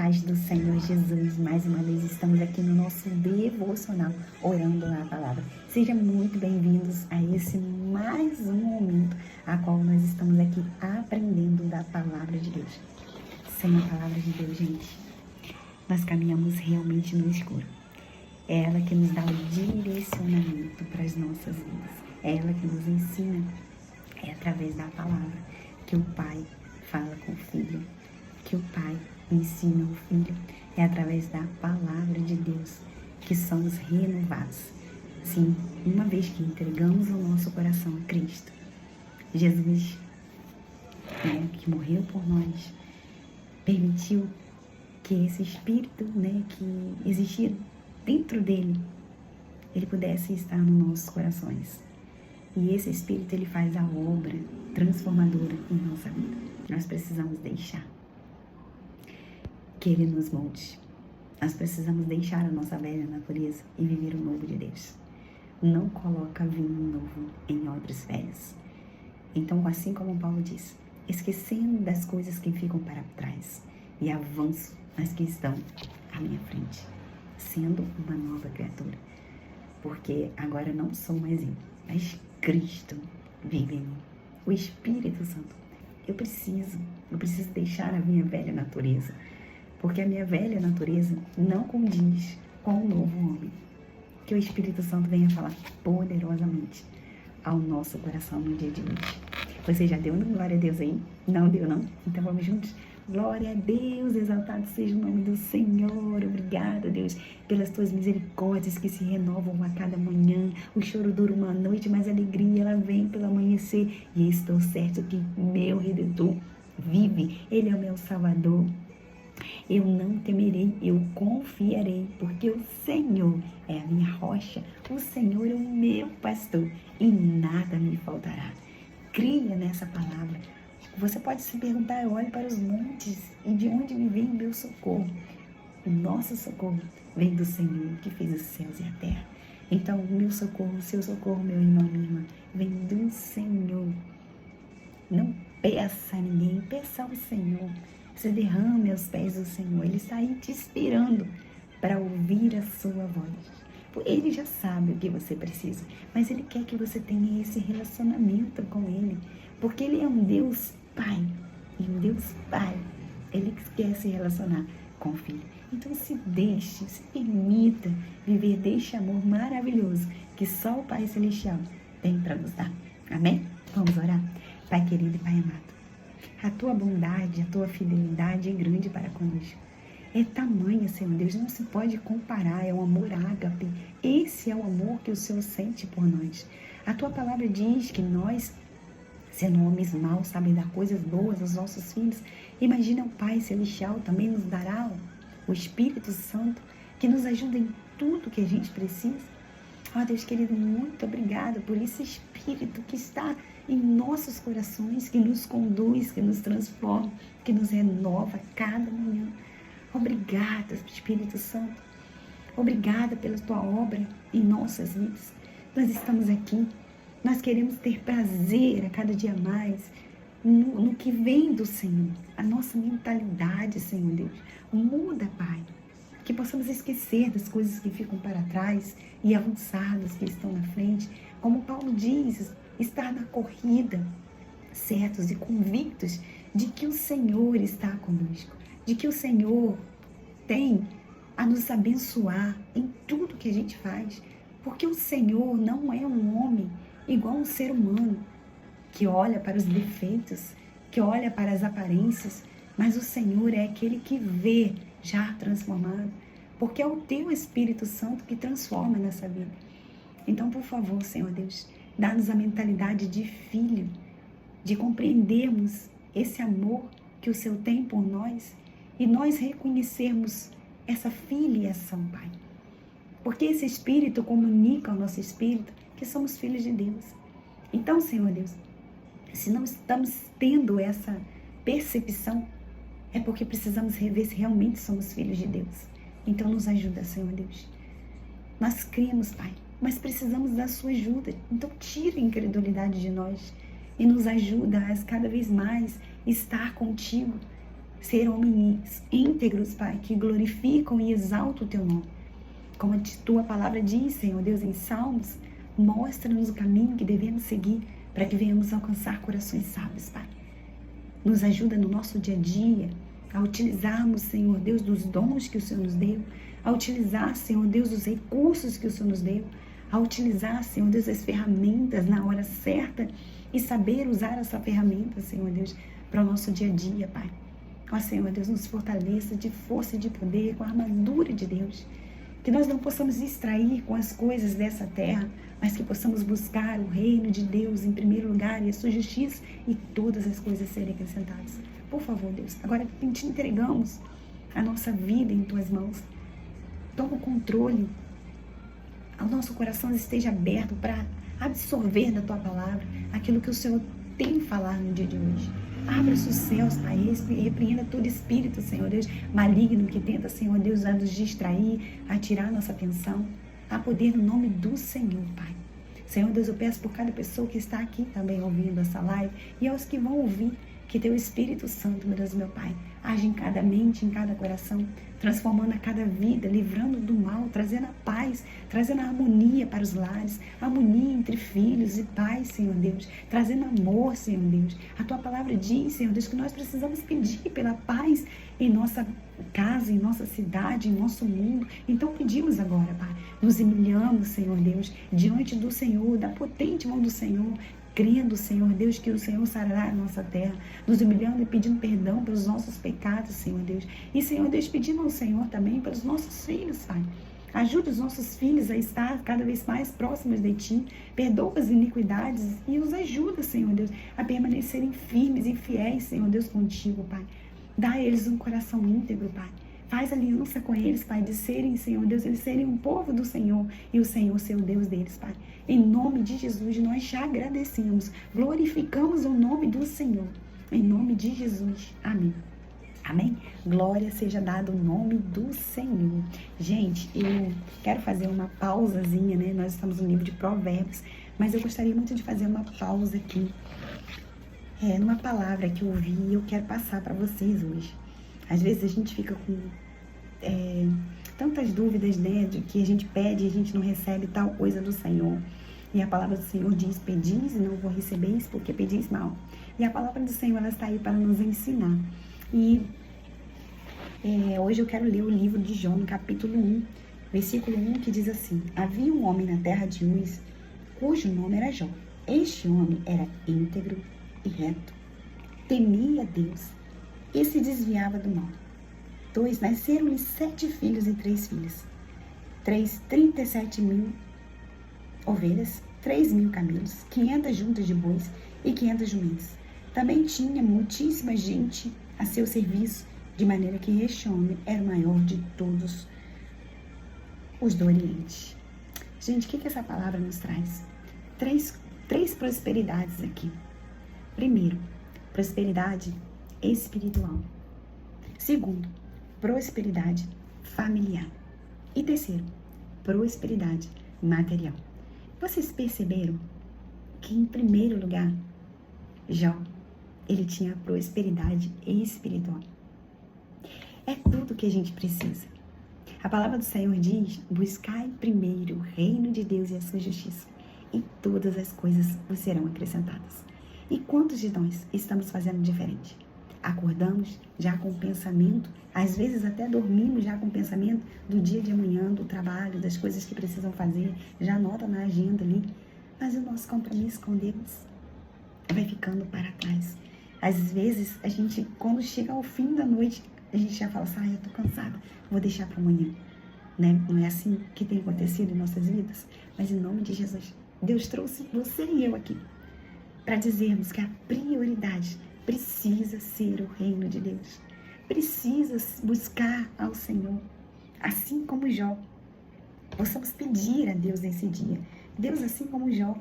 paz do Senhor Jesus, mais uma vez estamos aqui no nosso devocional, orando na palavra. Sejam muito bem-vindos a esse mais um momento, a qual nós estamos aqui aprendendo da palavra de Deus. Sem a palavra de Deus, gente, nós caminhamos realmente no escuro. É ela que nos dá o direcionamento para as nossas vidas. É ela que nos ensina. É através da palavra que o Pai fala com o Filho, que o Pai ensina o Filho. É através da palavra de Deus que somos renovados. Sim, uma vez que entregamos o nosso coração a Cristo, Jesus, que morreu por nós, permitiu que esse Espírito, que existia dentro dele, ele pudesse estar nos nossos corações. E esse Espírito, ele faz a obra transformadora em nossa vida. Nós precisamos deixar que ele nos molde. Nós precisamos deixar a nossa velha natureza e viver o novo de Deus. Não coloca vinho novo em odres velhos. Então, assim como Paulo diz, esquecendo das coisas que ficam para trás e avanço nas que estão à minha frente, sendo uma nova criatura. Porque agora não sou mais eu, mas Cristo vive em mim. O Espírito Santo. Eu preciso deixar a minha velha natureza. Porque a minha velha natureza não condiz com o novo homem. Que o Espírito Santo venha falar poderosamente ao nosso coração no dia de hoje. Você já deu glória a Deus aí? Não deu, não? Então vamos juntos? Glória a Deus, exaltado seja o nome do Senhor. Obrigada, Deus, pelas tuas misericórdias que se renovam a cada manhã. O choro dura uma noite, mas a alegria ela vem pelo amanhecer. E estou certo que meu Redentor vive. Ele é o meu Salvador. Eu não temerei, eu confiarei, porque o Senhor é a minha rocha. O Senhor é o meu pastor e nada me faltará. Cria nessa palavra. Você pode se perguntar, eu olho para os montes e de onde me vem o meu socorro? O nosso socorro vem do Senhor que fez os céus e a terra. Então, o meu socorro, o seu socorro, meu irmão, minha irmã, vem do Senhor. Não peça a ninguém, peça ao Senhor. Se derrame aos pés do Senhor. Ele está aí te esperando para ouvir a sua voz. Ele já sabe o que você precisa, mas Ele quer que você tenha esse relacionamento com Ele, porque Ele é um Deus Pai, e um Deus Pai, Ele quer se relacionar com o Filho. Então se permita viver deste amor maravilhoso que só o Pai Celestial tem para nos dar. Amém? Vamos orar? Pai querido e Pai amado, a Tua bondade, a Tua fidelidade é grande para conosco. É tamanha, Senhor Deus, não se pode comparar, é um amor ágape. Esse é o amor que o Senhor sente por nós. A Tua palavra diz que nós, sendo homens maus, sabem dar coisas boas aos nossos filhos. Imagina o Pai Celestial também nos dará o Espírito Santo, que nos ajuda em tudo que a gente precisa. Ó Deus querido, muito obrigada por esse Espírito que está em nossos corações, que nos conduz, que nos transforma, que nos renova cada manhã. Obrigada, Espírito Santo. Obrigada pela Tua obra em nossas vidas. Nós estamos aqui. Nós queremos ter prazer a cada dia mais no que vem do Senhor. A nossa mentalidade, Senhor Deus. Muda, Pai. Que possamos esquecer das coisas que ficam para trás e avançar das que estão na frente. Como Paulo diz, estar na corrida, certos e convictos de que o Senhor está conosco. De que o Senhor tem a nos abençoar em tudo que a gente faz. Porque o Senhor não é um homem igual um ser humano, que olha para os defeitos, que olha para as aparências, mas o Senhor é aquele que vê já transformado, porque é o Teu Espírito Santo que transforma nessa vida. Então, por favor, Senhor Deus, dá-nos a mentalidade de filho, de compreendermos esse amor que o Senhor tem por nós e nós reconhecermos essa filiação, Pai. Porque esse Espírito comunica ao nosso Espírito que somos filhos de Deus. Então, Senhor Deus, se não estamos tendo essa percepção, é porque precisamos rever se realmente somos filhos de Deus. Então, nos ajuda, Senhor Deus. Nós cremos, Pai, mas precisamos da sua ajuda. Então, tira a incredulidade de nós e nos ajuda a cada vez mais estar contigo, ser homens íntegros, Pai, que glorificam e exaltam o Teu nome. Como a Tua palavra diz, Senhor Deus, em Salmos, mostra-nos o caminho que devemos seguir para que venhamos alcançar corações sábios, Pai. Nos ajuda no nosso dia a dia a utilizarmos, Senhor Deus, dos dons que o Senhor nos deu, a utilizar, Senhor Deus, os recursos que o Senhor nos deu, a utilizar, Senhor Deus, as ferramentas na hora certa e saber usar essa ferramenta, Senhor Deus, para o nosso dia a dia, Pai. Ó Senhor Deus, nos fortaleça de força e de poder, com a armadura de Deus. Que nós não possamos distrair com as coisas dessa terra, mas que possamos buscar o reino de Deus em primeiro lugar e a sua justiça e todas as coisas serem acrescentadas. Por favor, Deus, agora que te entregamos a nossa vida em tuas mãos, toma o controle, o nosso coração esteja aberto para absorver da tua palavra aquilo que o Senhor tem falado no dia de hoje. Abra os céus, Pai, e repreenda todo espírito, Senhor Deus, maligno que tenta, Senhor Deus, a nos distrair, a tirar a nossa atenção. Há poder no nome do Senhor, Pai. Senhor Deus, eu peço por cada pessoa que está aqui também ouvindo essa live e aos que vão ouvir, que Teu Espírito Santo, meu Deus, meu Pai, age em cada mente, em cada coração, transformando a cada vida, livrando do mal, trazendo a paz, trazendo a harmonia para os lares, harmonia entre filhos e pais, Senhor Deus, trazendo amor, Senhor Deus. A Tua palavra diz, Senhor Deus, que nós precisamos pedir pela paz em nossa casa, em nossa cidade, em nosso mundo. Então pedimos agora, Pai, nos humilhamos, Senhor Deus, diante do Senhor, da potente mão do Senhor, crendo, Senhor Deus, que o Senhor sarará a nossa terra, nos humilhando e pedindo perdão pelos nossos pecados, Senhor Deus. E, Senhor Deus, pedindo ao Senhor também pelos nossos filhos, Pai. Ajuda os nossos filhos a estar cada vez mais próximos de Ti. Perdoa as iniquidades e os ajuda, Senhor Deus, a permanecerem firmes e fiéis, Senhor Deus, contigo, Pai. Dá a eles um coração íntegro, Pai. Faz aliança com eles, Pai, de serem, Senhor Deus, eles serem um povo do Senhor e o Senhor ser o Deus deles, Pai. Em nome de Jesus, nós já agradecemos, glorificamos o nome do Senhor. Em nome de Jesus. Amém. Amém? Glória seja dada o nome do Senhor. Gente, eu quero fazer uma pausazinha, né? Nós estamos no livro de Provérbios, mas eu gostaria muito de fazer uma pausa aqui. Numa palavra que eu ouvi e eu quero passar para vocês hoje. Às vezes a gente fica com tantas dúvidas, né, de que a gente pede e a gente não recebe tal coisa do Senhor. E a palavra do Senhor diz, pedis e não vou recebeis, porque pedis mal. E a palavra do Senhor, ela está aí para nos ensinar. E hoje eu quero ler o livro de Jó, no capítulo 1, versículo 1, que diz assim: Havia um homem na terra de Uz, cujo nome era Jó. Este homem era íntegro e reto, temia Deus e se desviava do mal. 2. Nasceram-lhe 7 filhos e 3 filhas. 37.000 ovelhas, 3.000 camelos, 500 juntas de bois e 500 jumentos. Também tinha muitíssima gente a seu serviço, de maneira que este homem era o maior de todos os do Oriente. Gente, o que essa palavra nos traz? Três prosperidades aqui. Primeiro, prosperidade espiritual. Segundo, prosperidade familiar. E terceiro, prosperidade material. Vocês perceberam que, em primeiro lugar, Jó, ele tinha prosperidade espiritual. É tudo que a gente precisa. A palavra do Senhor diz: buscai primeiro o reino de Deus e a sua justiça, e todas as coisas vos serão acrescentadas. E quantos de nós estamos fazendo diferente? Acordamos já com o pensamento, às vezes até dormimos já com o pensamento do dia de amanhã, do trabalho, das coisas que precisam fazer, já anota na agenda ali, mas o nosso compromisso com Deus vai ficando para trás. Às vezes, a gente, quando chega ao fim da noite, a gente já fala assim: eu tô cansada, vou deixar para amanhã. Né? Não é assim que tem acontecido em nossas vidas? Mas em nome de Jesus, Deus trouxe você e eu aqui para dizermos que a prioridade precisa ser o reino de Deus. Precisa buscar ao Senhor. Assim como Jó, possamos pedir a Deus nesse dia. Deus, assim como Jó,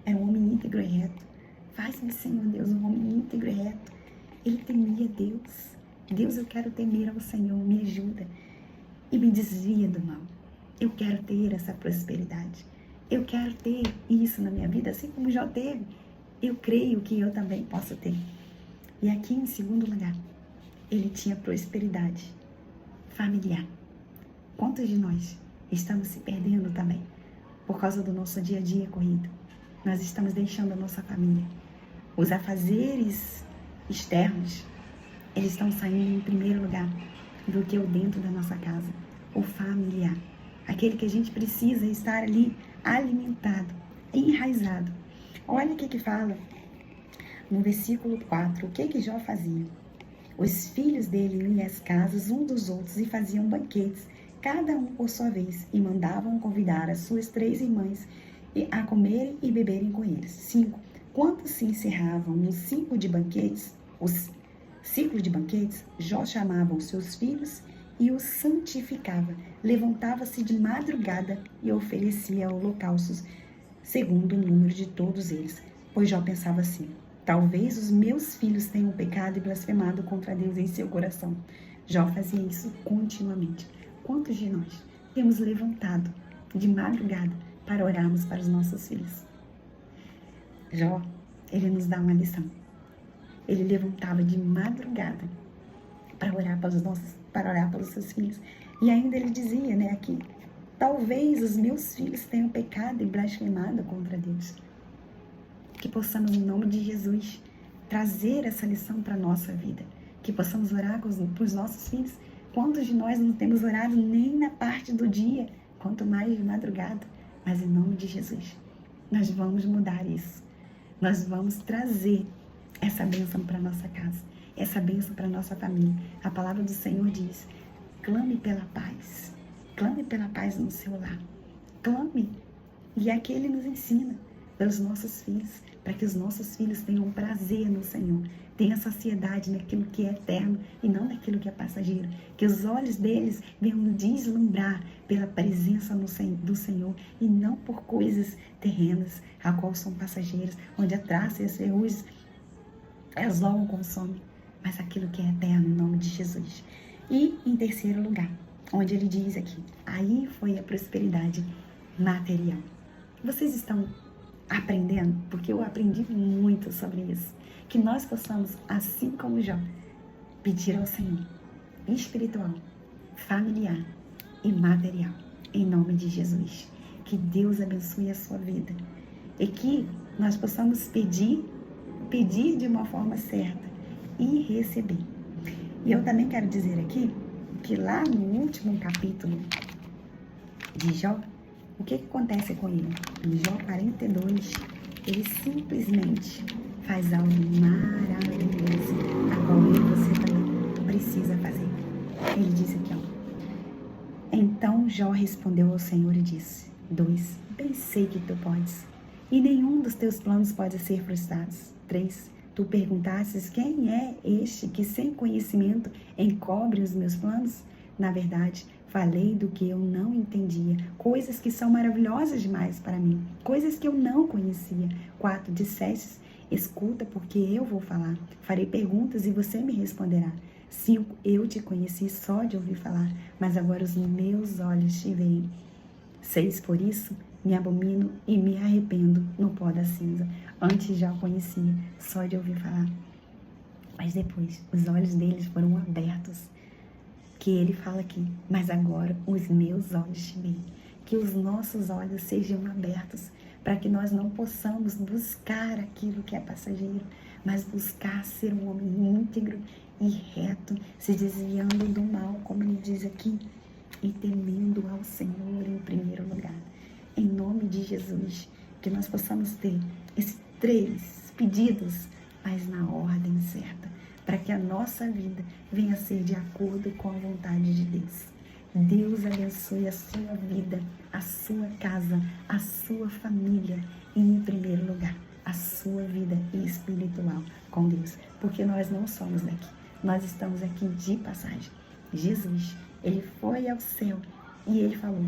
era um homem íntegro e reto. Faz-me, Senhor Deus, um homem íntegro e reto. Ele temia Deus. Deus, eu quero temer ao Senhor, me ajuda e me desvia do mal. Eu quero ter essa prosperidade. Eu quero ter isso na minha vida, assim como Jó teve. Eu creio que eu também posso ter. E aqui, em segundo lugar, ele tinha prosperidade familiar. Quantos de nós estamos se perdendo também por causa do nosso dia a dia corrido? Nós estamos deixando a nossa família. Os afazeres externos, eles estão saindo em primeiro lugar do que o dentro da nossa casa, o familiar. Aquele que a gente precisa estar ali alimentado, enraizado. Olha o que fala no versículo 4, o que Jó fazia? Os filhos dele iam às casas um dos outros e faziam banquetes, cada um por sua vez, e mandavam convidar as suas 3 irmãs a comerem e beberem com eles. 5. Quando se encerravam os ciclos de banquetes, Jó chamava os seus filhos e os santificava. Levantava-se de madrugada e oferecia holocaustos, segundo o número de todos eles. Pois Jó pensava assim: talvez os meus filhos tenham pecado e blasfemado contra Deus em seu coração. Jó fazia isso continuamente. Quantos de nós temos levantado de madrugada para orarmos para os nossos filhos? Jó, ele nos dá uma lição. Ele levantava de madrugada para orar pelos seus filhos. E ainda ele dizia, aqui, talvez os meus filhos tenham pecado e blasfemado contra Deus. Que possamos, em nome de Jesus, trazer essa lição para a nossa vida. Que possamos orar para os nossos filhos. Quantos de nós não temos orado nem na parte do dia, quanto mais de madrugada? Mas em nome de Jesus, nós vamos mudar isso. Nós vamos trazer essa bênção para nossa casa, essa bênção para nossa família. A palavra do Senhor diz: clame pela paz no seu lar. Clame. E aqui Ele nos ensina pelos nossos filhos, para que os nossos filhos tenham prazer no Senhor, tenham saciedade naquilo que é eterno e não naquilo que é passageiro. Que os olhos deles venham deslumbrar pela presença do Senhor e não por coisas terrenas, a qual são passageiras, onde a traça e as ferrugem elas logo consomem, mas aquilo que é eterno, em nome de Jesus. E em terceiro lugar, onde ele diz aqui, aí foi a prosperidade material. Vocês estão aprendendo? Porque eu aprendi muito sobre isso. Que nós possamos, assim como Jó, pedir ao Senhor espiritual, familiar e material, em nome de Jesus. Que Deus abençoe a sua vida e que nós possamos pedir de uma forma certa e receber. E eu também quero dizer aqui que lá no último capítulo de Jó, o que acontece com ele? Em Jó 42, ele simplesmente faz algo maravilhoso, a qual você também precisa fazer. Ele diz aqui, então Jó respondeu ao Senhor e disse: 2. Bem sei que tu podes, e nenhum dos teus planos pode ser frustrado. 3. Tu perguntasses quem é este que sem conhecimento encobre os meus planos? Na verdade, falei do que eu não entendia, coisas que são maravilhosas demais para mim, coisas que eu não conhecia. 4. Dissestes: escuta, porque eu vou falar. Farei perguntas e você me responderá. 5. Eu te conheci só de ouvir falar, mas agora os meus olhos te veem. 6. Por isso me abomino e me arrependo no pó da cinza. Antes já o conhecia, só de ouvir falar. Mas depois, os olhos deles foram abertos. Que ele fala aqui, mas agora os meus olhos te veem. Que os nossos olhos sejam abertos, para que nós não possamos buscar aquilo que é passageiro, mas buscar ser um homem íntegro e reto, se desviando do mal, como ele diz aqui, e temendo ao Senhor em primeiro lugar. Em nome de Jesus, que nós possamos ter esses 3 pedidos, mas na ordem certa, para que a nossa vida venha a ser de acordo com a vontade de Deus. Deus abençoe a sua vida, a sua casa, a sua família e, em primeiro lugar, a sua vida espiritual com Deus, porque nós não somos daqui, nós estamos aqui de passagem. Jesus, ele foi ao céu e ele falou: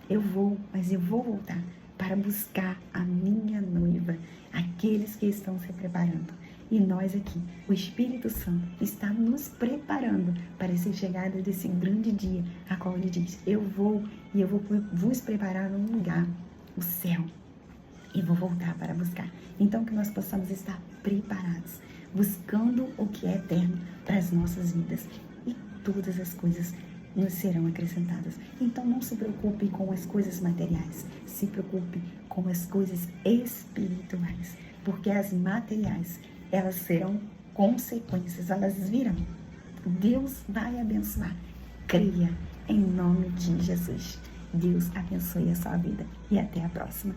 eu vou, mas eu vou voltar para buscar a minha noiva, aqueles que estão se preparando. E nós aqui, o Espírito Santo está nos preparando para essa chegada desse grande dia, a qual ele diz: eu vou e eu vou vos preparar um lugar, o céu, e vou voltar para buscar. Então que nós possamos estar preparados, buscando o que é eterno para as nossas vidas. E todas as coisas nos serão acrescentadas. Então não se preocupe com as coisas materiais, se preocupe com as coisas espirituais, porque as materiais, elas serão consequências, elas virão. Deus vai abençoar. Creia em nome de Jesus. Deus abençoe a sua vida e até a próxima.